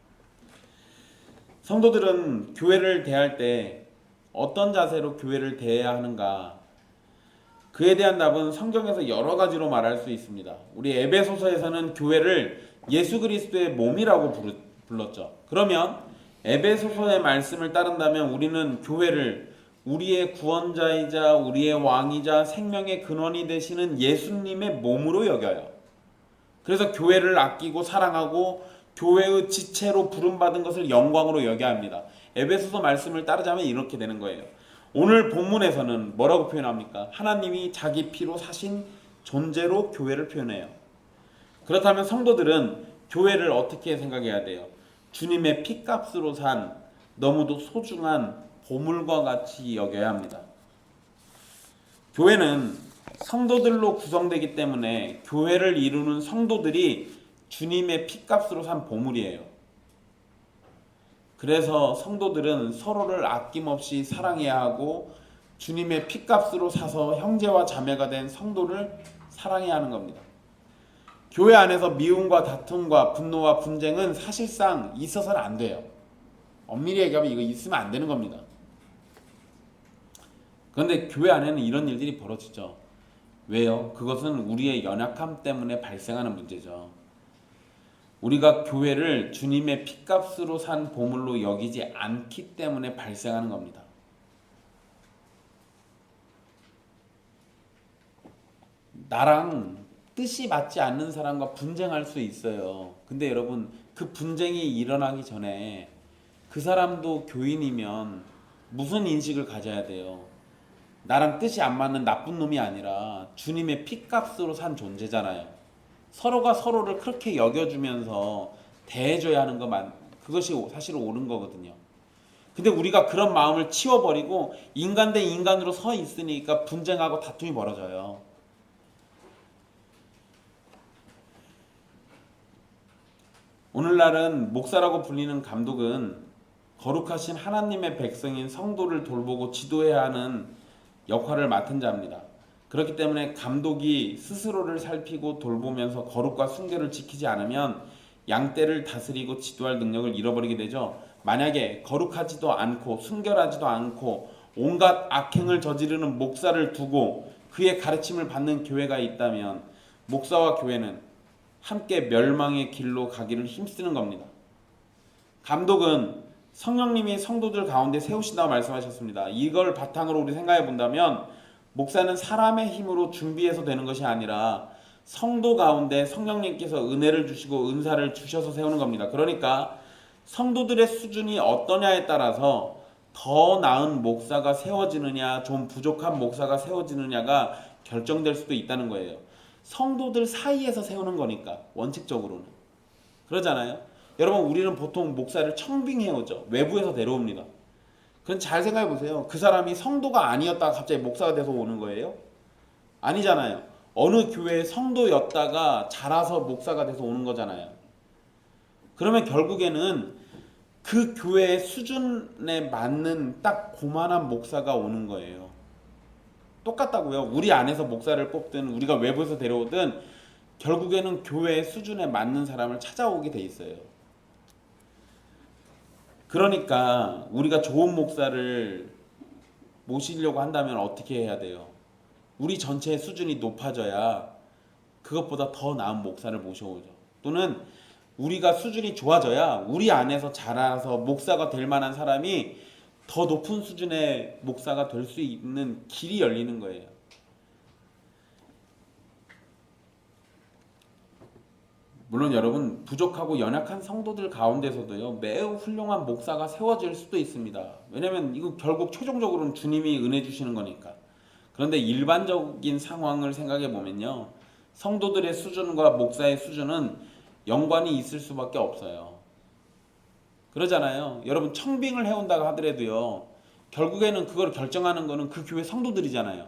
성도들은 교회를 대할 때 어떤 자세로 교회를 대해야 하는가, 그에 대한 답은 성경에서 여러 가지로 말할 수 있습니다. 우리 에베소서에서는 교회를 예수 그리스도의 몸이라고 불렀죠. 그러면 에베소서의 말씀을 따른다면 우리는 교회를 우리의 구원자이자 우리의 왕이자 생명의 근원이 되시는 예수님의 몸으로 여겨요. 그래서 교회를 아끼고 사랑하고 교회의 지체로 부름받은 것을 영광으로 여겨야 합니다. 에베소서 말씀을 따르자면 이렇게 되는 거예요. 오늘 본문에서는 뭐라고 표현합니까? 하나님이 자기 피로 사신 존재로 교회를 표현해요. 그렇다면 성도들은 교회를 어떻게 생각해야 돼요? 주님의 피값으로 산 너무도 소중한 보물과 같이 여겨야 합니다. 교회는 성도들로 구성되기 때문에 교회를 이루는 성도들이 주님의 피값으로 산 보물이에요. 그래서 성도들은 서로를 아낌없이 사랑해야 하고 주님의 피값으로 사서 형제와 자매가 된 성도를 사랑해야 하는 겁니다. 교회 안에서 미움과 다툼과 분노와 분쟁은 사실상 있어서는 안 돼요. 엄밀히 얘기하면 이거 있으면 안 되는 겁니다. 그런데 교회 안에는 이런 일들이 벌어지죠. 왜요? 그것은 우리의 연약함 때문에 발생하는 문제죠. 우리가 교회를 주님의 피값으로 산 보물로 여기지 않기 때문에 발생하는 겁니다. 나랑 뜻이 맞지 않는 사람과 분쟁할 수 있어요. 근데 여러분, 그 분쟁이 일어나기 전에 그 사람도 교인이면 무슨 인식을 가져야 돼요? 나랑 뜻이 안 맞는 나쁜 놈이 아니라 주님의 피값으로 산 존재잖아요. 서로가 서로를 그렇게 여겨주면서 대해줘야 하는 것만, 그것이 사실 옳은 거거든요. 근데 우리가 그런 마음을 치워버리고 인간 대 인간으로 서 있으니까 분쟁하고 다툼이 벌어져요. 오늘날은 목사라고 불리는 감독은 거룩하신 하나님의 백성인 성도를 돌보고 지도해야 하는 역할을 맡은 자입니다. 그렇기 때문에 감독이 스스로를 살피고 돌보면서 거룩과 순결을 지키지 않으면 양떼를 다스리고 지도할 능력을 잃어버리게 되죠. 만약에 거룩하지도 않고 순결하지도 않고 온갖 악행을 저지르는 목사를 두고 그의 가르침을 받는 교회가 있다면 목사와 교회는 함께 멸망의 길로 가기를 힘쓰는 겁니다. 감독은 성령님이 성도들 가운데 세우신다고 말씀하셨습니다. 이걸 바탕으로 우리 생각해 본다면 목사는 사람의 힘으로 준비해서 되는 것이 아니라 성도 가운데 성령님께서 은혜를 주시고 은사를 주셔서 세우는 겁니다. 그러니까 성도들의 수준이 어떠냐에 따라서 더 나은 목사가 세워지느냐, 좀 부족한 목사가 세워지느냐가 결정될 수도 있다는 거예요. 성도들 사이에서 세우는 거니까, 원칙적으로는. 그러잖아요. 여러분, 우리는 보통 목사를 청빙해오죠. 외부에서 데려옵니다. 그럼 잘 생각해 보세요. 그 사람이 성도가 아니었다가 갑자기 목사가 돼서 오는 거예요? 아니잖아요. 어느 교회의 성도였다가 자라서 목사가 돼서 오는 거잖아요. 그러면 결국에는 그 교회의 수준에 맞는 딱 고만한 목사가 오는 거예요. 똑같다고요. 우리 안에서 목사를 뽑든 우리가 외부에서 데려오든 결국에는 교회의 수준에 맞는 사람을 찾아오게 돼 있어요. 그러니까 우리가 좋은 목사를 모시려고 한다면 어떻게 해야 돼요? 우리 전체의 수준이 높아져야 그것보다 더 나은 목사를 모셔오죠. 또는 우리가 수준이 좋아져야 우리 안에서 자라서 목사가 될 만한 사람이 더 높은 수준의 목사가 될 수 있는 길이 열리는 거예요. 물론 여러분, 부족하고 연약한 성도들 가운데서도요, 매우 훌륭한 목사가 세워질 수도 있습니다. 왜냐면 이거 결국 최종적으로는 주님이 은혜 주시는 거니까. 그런데 일반적인 상황을 생각해 보면요, 성도들의 수준과 목사의 수준은 연관이 있을 수밖에 없어요. 그러잖아요. 여러분, 청빙을 해온다고 하더라도요, 결국에는 그걸 결정하는 거는 그 교회 성도들이잖아요.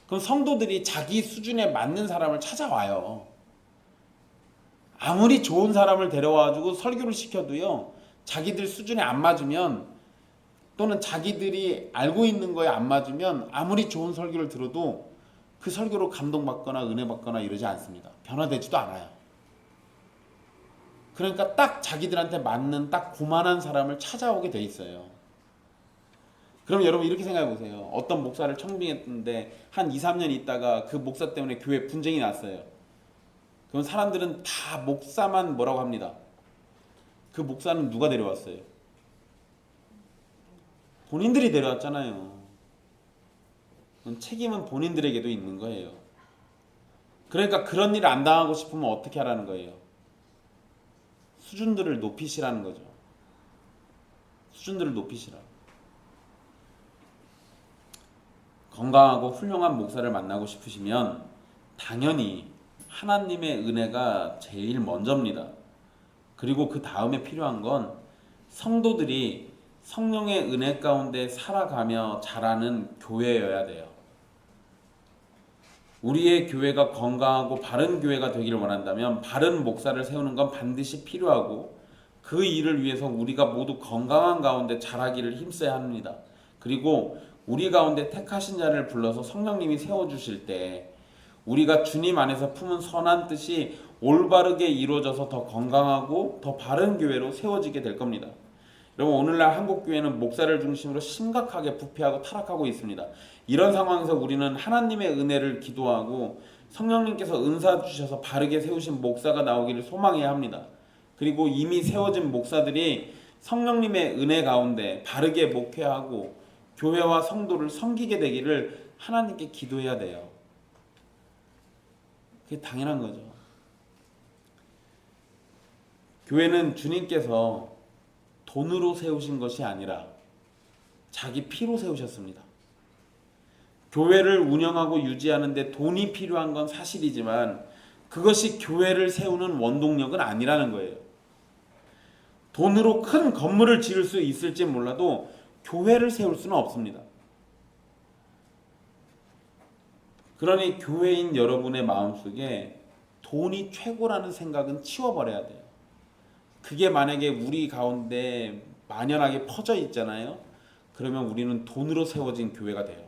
그럼 성도들이 자기 수준에 맞는 사람을 찾아와요. 아무리 좋은 사람을 데려와가지고 설교를 시켜도요, 자기들 수준에 안 맞으면, 또는 자기들이 알고 있는 거에 안 맞으면 아무리 좋은 설교를 들어도 그 설교로 감동받거나 은혜받거나 이러지 않습니다. 변화되지도 않아요. 그러니까 딱 자기들한테 맞는 딱 고만한 사람을 찾아오게 돼 있어요. 그럼 여러분 이렇게 생각해 보세요. 어떤 목사를 청빙했는데 한 2, 3년 있다가 그 목사 때문에 교회 분쟁이 났어요. 그럼 사람들은 다 목사만 뭐라고 합니다. 그 목사는 누가 데려왔어요? 본인들이 데려왔잖아요. 책임은 본인들에게도 있는 거예요. 그러니까 그런 일을 안 당하고 싶으면 어떻게 하라는 거예요? 수준들을 높이시라는 거죠. 수준들을 높이시라. 건강하고 훌륭한 목사를 만나고 싶으시면 당연히 하나님의 은혜가 제일 먼저입니다. 그리고 그 다음에 필요한 건 성도들이 성령의 은혜 가운데 살아가며 자라는 교회여야 돼요. 우리의 교회가 건강하고 바른 교회가 되기를 원한다면 바른 목사를 세우는 건 반드시 필요하고 그 일을 위해서 우리가 모두 건강한 가운데 자라기를 힘써야 합니다. 그리고 우리 가운데 택하신 자를 불러서 성령님이 세워주실 때 우리가 주님 안에서 품은 선한 뜻이 올바르게 이루어져서 더 건강하고 더 바른 교회로 세워지게 될 겁니다. 여러분, 오늘날 한국교회는 목사를 중심으로 심각하게 부패하고 타락하고 있습니다. 이런 상황에서 우리는 하나님의 은혜를 기도하고 성령님께서 은사 주셔서 바르게 세우신 목사가 나오기를 소망해야 합니다. 그리고 이미 세워진 목사들이 성령님의 은혜 가운데 바르게 목회하고 교회와 성도를 섬기게 되기를 하나님께 기도해야 돼요. 그게 당연한 거죠. 교회는 주님께서 돈으로 세우신 것이 아니라 자기 피로 세우셨습니다. 교회를 운영하고 유지하는데 돈이 필요한 건 사실이지만 그것이 교회를 세우는 원동력은 아니라는 거예요. 돈으로 큰 건물을 지을 수 있을지 몰라도 교회를 세울 수는 없습니다. 그러니 교회인 여러분의 마음속에 돈이 최고라는 생각은 치워버려야 돼요. 그게 만약에 우리 가운데 만연하게 퍼져 있잖아요. 그러면 우리는 돈으로 세워진 교회가 돼요.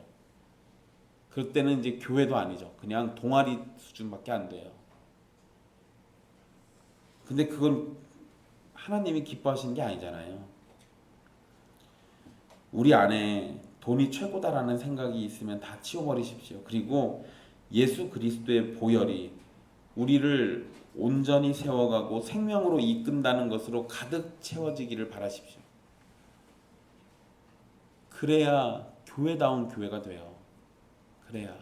그때는 이제 교회도 아니죠. 그냥 동아리 수준밖에 안 돼요. 근데 그건 하나님이 기뻐하시는 게 아니잖아요. 우리 안에 돈이 최고다라는 생각이 있으면 다 치워버리십시오. 그리고 예수 그리스도의 보혈이 우리를 온전히 세워가고 생명으로 이끈다는 것으로 가득 채워지기를 바라십시오. 그래야 교회다운 교회가 돼요. 그래야.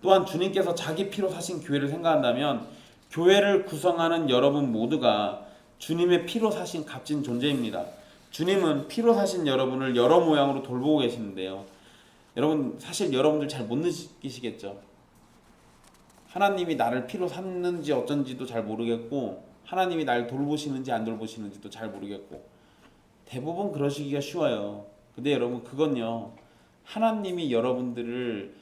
또한 주님께서 자기 피로 사신 교회를 생각한다면 교회를 구성하는 여러분 모두가 주님의 피로 사신 값진 존재입니다. 주님은 피로 사신 여러분을 여러 모양으로 돌보고 계시는데요. 여러분 사실 여러분들 잘 못 느끼시겠죠. 하나님이 나를 피로 샀는지 어쩐지도 잘 모르겠고 하나님이 날 돌보시는지 안 돌보시는지도 잘 모르겠고 대부분 그러시기가 쉬워요. 근데 여러분 그건요. 하나님이 여러분들을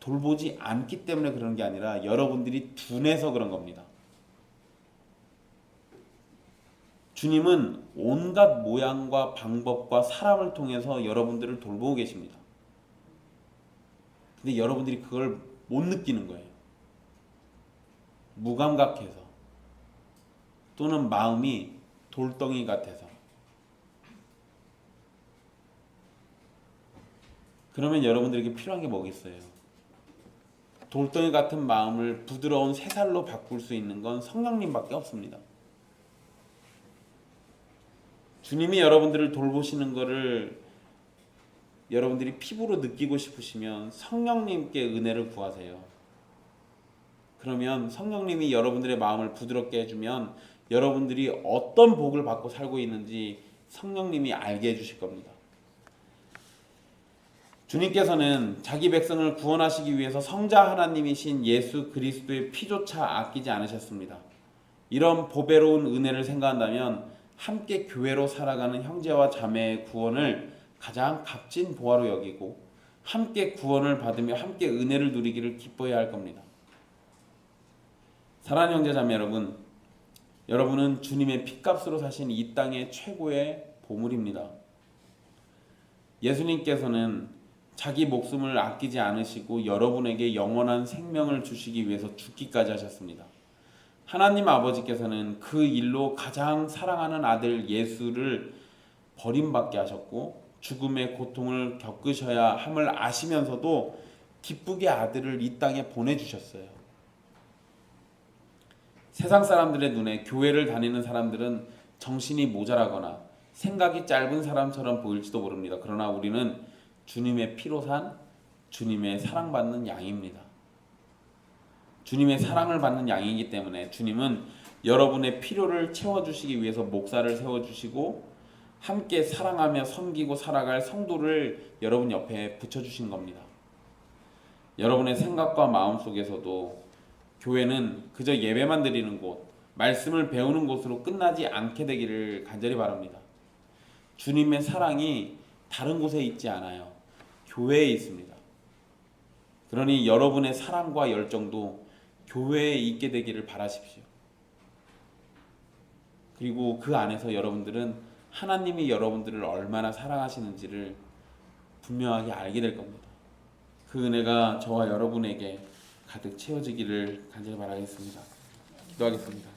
돌보지 않기 때문에 그런 게 아니라 여러분들이 둔해서 그런 겁니다. 주님은 온갖 모양과 방법과 사람을 통해서 여러분들을 돌보고 계십니다. 근데 여러분들이 그걸 못 느끼는 거예요. 무감각해서 또는 마음이 돌덩이 같아서. 그러면 여러분들에게 필요한 게 뭐겠어요? 돌덩이 같은 마음을 부드러운 새살로 바꿀 수 있는 건 성령님밖에 없습니다. 주님이 여러분들을 돌보시는 것을 여러분들이 피부로 느끼고 싶으시면 성령님께 은혜를 구하세요. 그러면 성령님이 여러분들의 마음을 부드럽게 해주면 여러분들이 어떤 복을 받고 살고 있는지 성령님이 알게 해주실 겁니다. 주님께서는 자기 백성을 구원하시기 위해서 성자 하나님이신 예수 그리스도의 피조차 아끼지 않으셨습니다. 이런 보배로운 은혜를 생각한다면 함께 교회로 살아가는 형제와 자매의 구원을 가장 값진 보화로 여기고 함께 구원을 받으며 함께 은혜를 누리기를 기뻐해야 할 겁니다. 사랑하는 형제 자매 여러분, 여러분은 주님의 핏값으로 사신 이 땅의 최고의 보물입니다. 예수님께서는 자기 목숨을 아끼지 않으시고 여러분에게 영원한 생명을 주시기 위해서 죽기까지 하셨습니다. 하나님 아버지께서는 그 일로 가장 사랑하는 아들 예수를 버림받게 하셨고 죽음의 고통을 겪으셔야 함을 아시면서도 기쁘게 아들을 이 땅에 보내주셨어요. 세상 사람들의 눈에 교회를 다니는 사람들은 정신이 모자라거나 생각이 짧은 사람처럼 보일지도 모릅니다. 그러나 우리는 주님의 피로 산 주님의 사랑받는 양입니다. 주님의 사랑을 받는 양이기 때문에 주님은 여러분의 필요를 채워주시기 위해서 목사를 세워주시고 함께 사랑하며 섬기고 살아갈 성도를 여러분 옆에 붙여주신 겁니다. 여러분의 생각과 마음 속에서도 교회는 그저 예배만 드리는 곳, 말씀을 배우는 곳으로 끝나지 않게 되기를 간절히 바랍니다. 주님의 사랑이 다른 곳에 있지 않아요. 교회에 있습니다. 그러니 여러분의 사랑과 열정도 교회에 있게 되기를 바라십시오. 그리고 그 안에서 여러분들은 하나님이 여러분들을 얼마나 사랑하시는지를 분명하게 알게 될 겁니다. 그 은혜가 저와 여러분에게 가득 채워지기를 간절히 바라겠습니다. 기도하겠습니다.